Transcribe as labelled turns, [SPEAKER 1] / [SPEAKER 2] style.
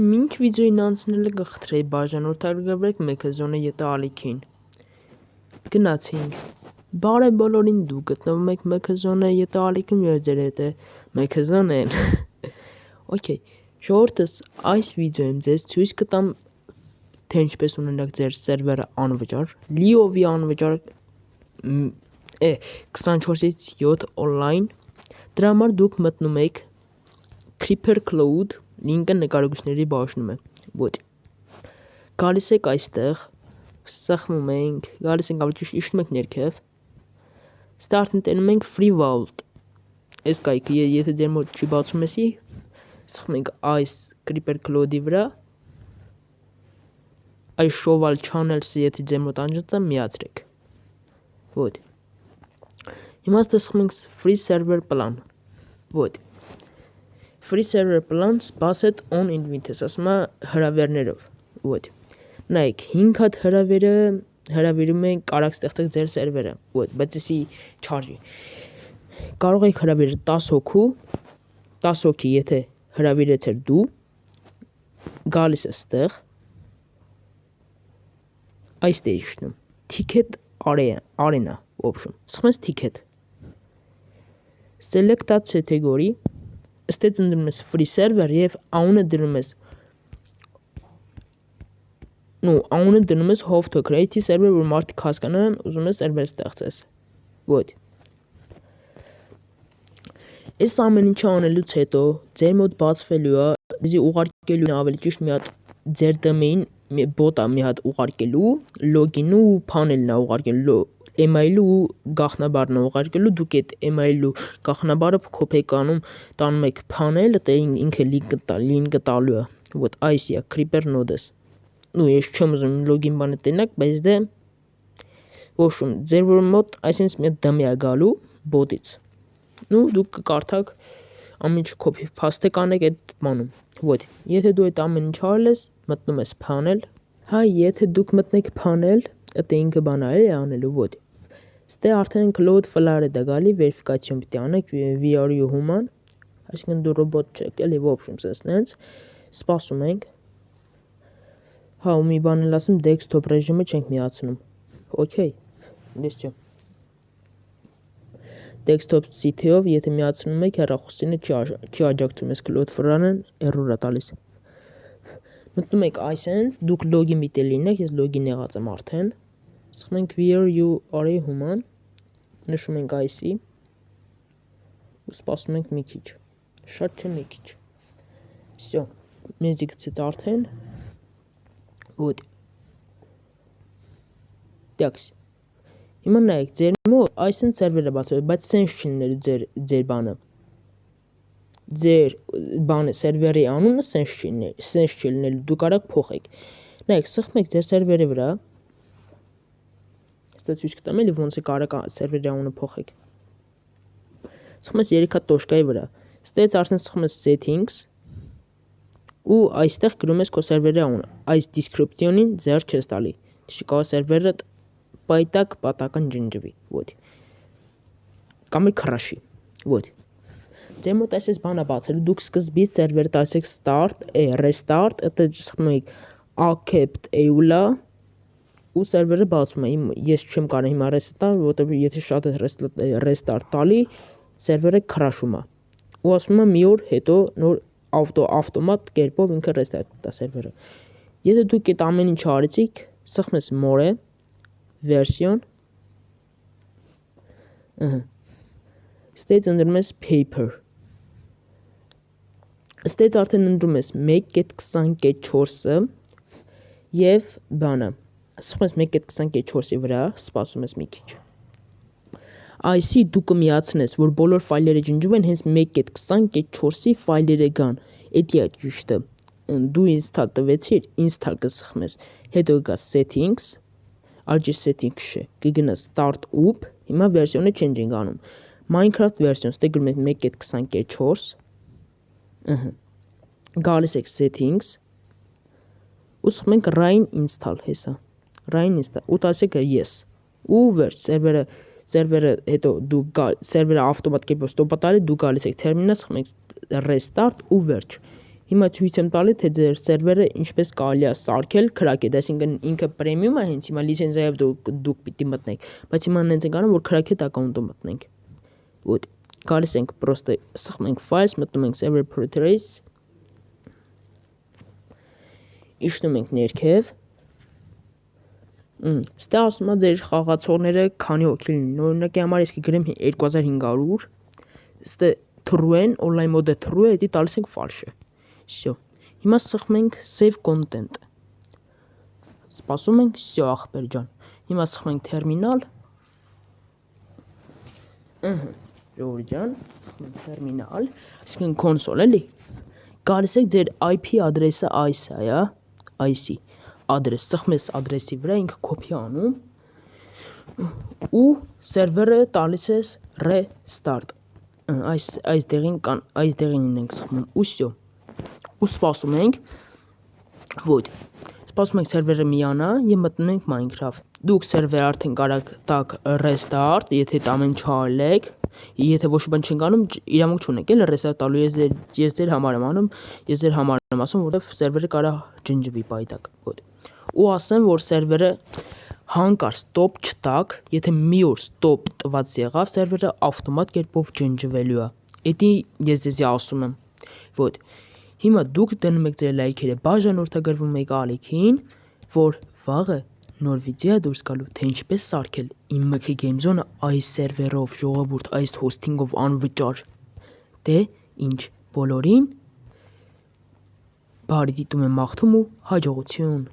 [SPEAKER 1] Մինչ վիդեոին անցնելը կխտրեի բաժանորդագրվեք մեքենզոնե ԵՏ ալիքին։ Գնացինք։ Բարև բոլորին, դուք գտնվում եք մեքենզոնե ԵՏ ալիքում եւ ձեր հետ է մեքենզոնեն։ Okay, շորտս այս վիդեոյում ձեզ ցույց կտամ թե ինչպես ունենաք ձեր սերվերը անվճար, լիովի անվճար 24-ից 7 on-line։ Դրա համար դուք մտնում եք Creeper Cloud, լինկը նկարագրությունների բաժնում է։ Ոտ։ Գալիս եք այստեղ, սխմում ենք, գալիս ենք ավելի ճիշտ իջնում եք ներքև։ Start-ին տենում ենք Free Vault։ Այս կայքը եթե ձեր մոտ չի բացում էսի, սխմում ենք այս Creeper Cloud-ի վրա։ Այս Show Channels-ը եթե ձեր մոտ անջատ է, միացրեք։ Ոտ։ Հիմա ստեսխում ենք Free Server Plan։ Ոտ։ Free Server Plan սպասეთ on invites, ասում է հրավերներով։ Ոտ։ Նայեք, 5 հատ հրավիրում են կարաք ստեղծեք ձեր սերվերը։ Ոտ, բայց էսի չարժի։ Կարող եք հրավիրել 10 հոգու, 10 հոգի եթե հրավիրեցեր դու, գալիս է ստեղ, այստեղ իջնում, Ticket Arena option, սխմես Ticket, Select a category, ստեղ ընտրում ես Free Server և անունը դնում ես How to create server, որ մարդիկ հասկանան ուզում ես server ստեղծես։ Ոտ։ Այս ամեն ինչը անելուց հետո ձեր մոտ բացվելու է, դեզի ուղարկելու ավելի ճիշտ մի հատ ձեր դոմեին բոտ է մի հատ ուղարկելու, լոգինն ու փանելն է ուղարկելու, email-ը ու գաղտնաբարն է ուղարկելու, դուք այդ email-ը ու գաղտնաբարը copy-եք անում, տանում եք փանել, դա ինքը լինկը տալու է։ Ոտ այսի է Creeper Nodes։ Ես չեմ ուզում լոգին բանը տենակ, բայց դե ոչմ ձեր մոտ այսինքն մի դոմեին է գալու բոտից։ Դուք կկարդաք ամեն ինչ copy paste կանեք այդ բանում։ Ոտ, եթե դու այդ ամեն ինչ արել ես, մտնում ես փանել։ Հա, եթե դուք մտնեք փանել, դա ինքը բան է անելու, ոտ։ Ստե արդեն Cloud Flare է գալի, վերիֆիկացիոն պիտի անեք, we are you human, այսինքն դու ռոբոտ չեք, էլի ոբշում սենց, սպասում ենք։ Հա, ու մի բան էլ ասում, desktop ռեժիմը չենք միացնում։ Okay, դες չէ։ Desktop CT-ով եթե միացնում եք, հեռախոսինը չի աջակցում, ես Cloud Flare-ն error է տալիս։ Մտնում եք այսենց, դուք login պիտի լինեք, ես login եղած եմ արդեն։ Սխմում ենք where you are a human, նշում ենք այսի, ու սպասում ենք մի քիչ, շատ չէ մի քիչ։ Всё, մեզի գցեց արդեն, ոտ։ Տաքս, հիմա նայեք, ձեր մոտ այսենց սերվերը բացվել, բայց սենց չլինելու ձեր բանը։ Ձեր բանը սերվերի անունը սենց չի լինելու, դու կարաք փոխեք։ Նայեք, սխմում եք ձեր սերվերի վրա, ստե ցույց կտամ էլի ոնց է կարաք սերվերի անունը փոխեք։ Սխմում ես 3 հատ տոշկայի վրա, ստեից արդեն սխմում ես settings, ու այստեղ գրում ես քո սերվերի անունը, այս description-ին ձեռ չես տալի, չի կարող սերվերը պայտակ պատական ջնջվի, ոտ։ Կամ էլ քրաշի, ոտ։ Ձեր մոտ այսպես բան է բացելու, դուք սկզբից սերվերը տասեք restart, դա սխմում եք accept EULA ու սերվերը բացում է, ես չեմ կարող հիմա reset-ալ, որտեղ եթե շատ է restart տալի, սերվերը քրաշում է։ Ու ասում է մի օր հետո նոր ավտոմատ կերպով ինքը restart տա սերվերը։ Եթե դուք այդ ամեն ինչ արեցիք, սխմում ես more version, ստեից ընդրում ես paper, ստեից արդեն ընդրում ես 1.20.4-ը և բանը, սխմում ես 1.20.4-ի վրա, սպասում ես մի քիչ։ Այսի դու կմիացնես, որ բոլոր ֆայլերը ջնջվեն, հենց 1.20.4-ի ֆայլերը գան, էդի է ճիշտը, դու install տվեցիր, install կսխմես, հետո գա settings, աջի settings չէ, կգնաս start up, հիմա վերսիոնը change ենք անում, Minecraft վերսիոն, ստե գրում եք 1.20.4, գալիս եք settings, ու սխմում ենք run install հեսա, run install, ու տասեք yes, ու վերջ, սերվերը հետո դու սերվերը ավտոմատ կերպով ստոպ տալի, դու գալիս եք terminal, սխմում եք restart ու վերջ։ Հիմա ցույց եմ տալի, թե ձեր սերվերը ինչպես կարելի է սարքել, քրակել, այսինքն ինքը պրեմիում է հենց հիմա լիցենզիայով դուք պիտի մտնեք, բայց հիմա նենց ենք անում, որ քրակետ ակաունտով մտնենք։ Вот, գալիս ենք պրոստը սխում ենք files, մտնում ենք server preferences, իջնում ենք ներքև։ Ստեղ ասում է ձեր խաղացողները քանի հոգի լինեն, օրինակի համար ես կգրեմ 2500, ստե true են, online mode-ը true է, դի տալիս ենք false-ը։ Всё։ Հիմա սխում ենք save content։ Սպասում ենք, всё ախպեր ջան։ Հիմա սխում ենք terminal։ Ժողովուրդ ջան, սխում ենք terminal, այսինքն console էլի։ Գալիս եք ձեր IP ադրեսը այս է, այս-ի ադրես, սխում ես ադրեսի վրա, ինքը copy անում ու սերվերը տալիս ես restart։ Այս դեղին ենք սխմում ու всё։ Ու սպասում ենք, вот, սպասում ենք սերվերը միանա եւ մտնում ենք Minecraft։ Դուք սերվերը արդեն կարող տակ restart, եթե դա ամեն չարել եք, եթե ոչ մի բան չենք անում, իրավունք չունեք էլ restart տալու, ես ձեր համար եմ անում, ես ձեր համար եմ ասում, որովհետեւ սերվերը կարող ջնջվի պայտակ, вот։ Ու ասեմ, որ սերվերը հանկարծ stop չտակ, եթե մի օր stop տված եղավ, սերվերը ավտոմատ կերպով ջնջվելու է։ Էդի ես ձեզի ասում եմ, вот։ Հիմա դուք դնում եք ձեր լայքերը, բաժանորդագրվում եք ալիքին, որ վաղը նոր վիդեո է դուրս գալու, թե ինչպես սարքել իմ MK Game Zone-ը այս սերվերով, ժողովուրդ, այս հոսթինգով անվճար։ Դե ինչ, բոլորին բարի դիտում եմ, մաղթում ու հաջողություն։